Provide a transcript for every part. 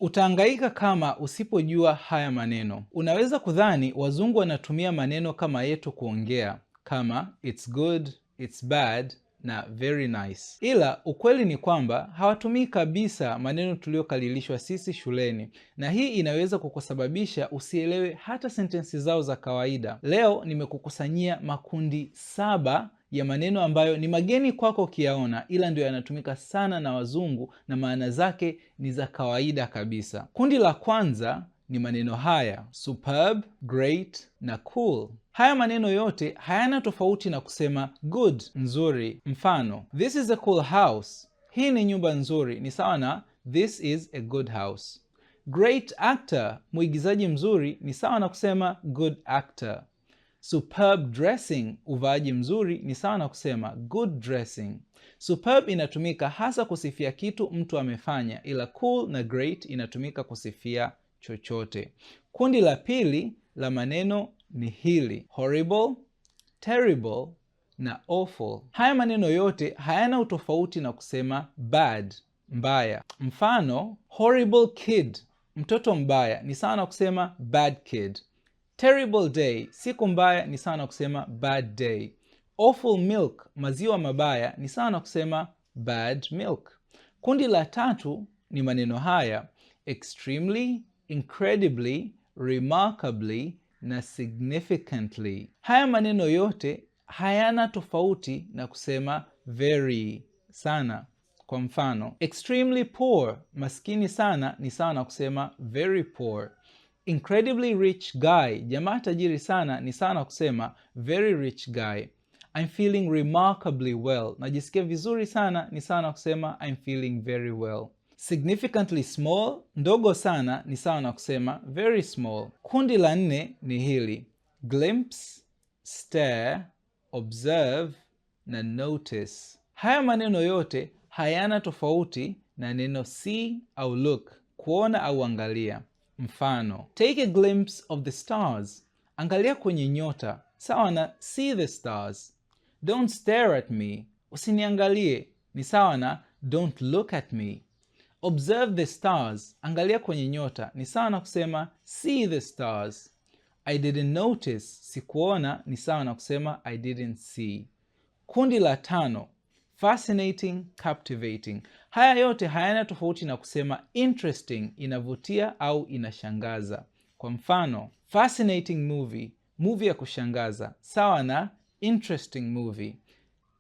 Utahangaika kama usipojua haya maneno. Unaweza kudhani wazungu wanatumia maneno kama yetu kuongea, kama it's good, it's bad na very nice. Ila ukweli ni kwamba hawatumii kabisa maneno tuliokalilishwa sisi shuleni, na hii inaweza kukusababisha usielewe hata sentensi zao za kawaida. Leo nimekukusanyia makundi 7 ya maneno ambayo ni mageni kwako ukiyaona, ila ndio yanatumika sana na wazungu na maana zake ni za kawaida kabisa. Kundi la kwanza ni maneno haya: superb, great na cool. Haya maneno yote hayana tofauti na kusema good, nzuri. Mfano, this is a cool house. Hii ni nyumba nzuri, ni sawa na this is a good house. Great actor, muigizaji mzuri, ni sawa na kusema good actor. Superb dressing, uvaaji mzuri, ni sawa na kusema good dressing. Superb inatumika hasa kusifia kitu mtu amefanya, ila cool na great inatumika kusifia chochote. Kundi la pili la maneno ni hili: horrible, terrible na awful. Haya maneno yote hayana utofauti na kusema bad, mbaya. Mfano, horrible kid, mtoto mbaya, ni sawa na kusema bad kid. Terrible day, siku mbaya, ni sawa na kusema bad day. Awful milk, maziwa mabaya, ni sawa na kusema bad milk. Kundi la tatu ni maneno haya: extremely, incredibly, remarkably na significantly. Haya maneno yote hayana tofauti na kusema very, sana. Kwa mfano, extremely poor, maskini sana, ni sawa na kusema very poor. Incredibly rich guy, jamaa tajiri sana, ni sawa na kusema very rich guy. I'm feeling remarkably well, najisikia vizuri sana, ni sawa na kusema I'm feeling very well. Significantly small, ndogo sana, ni sawa na kusema very small. Kundi la 4 ni hili: glimpse, stare, observe na notice. Haya maneno yote hayana tofauti na neno see au look, kuona au angalia. Mfano, take a glimpse of the stars, angalia kwenye nyota, sawa na see the stars. Don't stare at me, usiniangalie, ni sawa na don't look at me. Observe the stars, angalia kwenye nyota, ni sawa na kusema see the stars. I didn't notice, sikuona, ni sawa na kusema I didn't see. Kundi la 5, fascinating, captivating. Haya yote hayana tofauti na kusema interesting, inavutia au inashangaza. Kwa mfano, fascinating movie, movie ya kushangaza, sawa na interesting movie.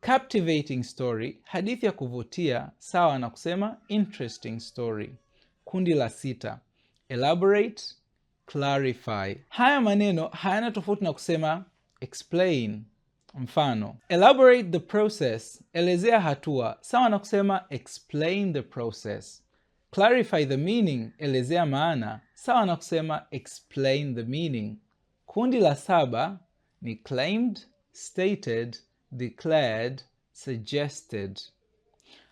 Captivating story, hadithi ya kuvutia, sawa na kusema interesting story. Kundi la 6, elaborate, clarify. Haya maneno hayana tofauti na kusema explain. Mfano, elaborate the process, elezea hatua, sawa na kusema explain the process. Clarify the meaning, elezea maana, sawa na kusema explain the meaning. Kundi la 7 ni claimed, stated, declared, suggested.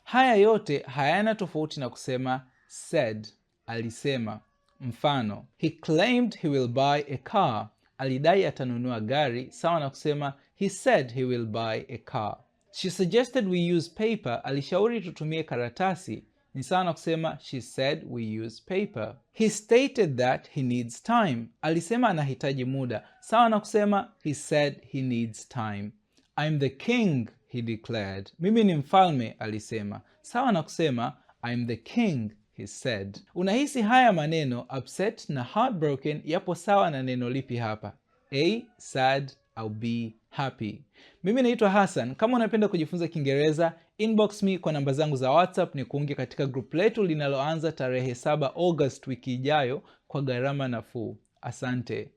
Haya yote hayana tofauti na kusema said, alisema. Mfano, he claimed he will buy a car, alidai atanunua gari, sawa na kusema he said he will buy a car. She suggested we use paper, alishauri tutumie karatasi, ni sawa na kusema she said we use paper. He stated that he needs time, alisema anahitaji muda, sawa na kusema he said he needs time. I'm the king, he declared. Mimi ni mfalme, alisema, sawa na kusema I'm the king, he said. Unahisi haya maneno upset na heartbroken yapo sawa na neno lipi hapa? A, sad au B, happy? Mimi naitwa Hassan. Kama unapenda kujifunza Kiingereza, inbox me kwa namba zangu za WhatsApp ni kuunge katika group letu linaloanza tarehe 7 August wiki ijayo kwa gharama nafuu. Asante.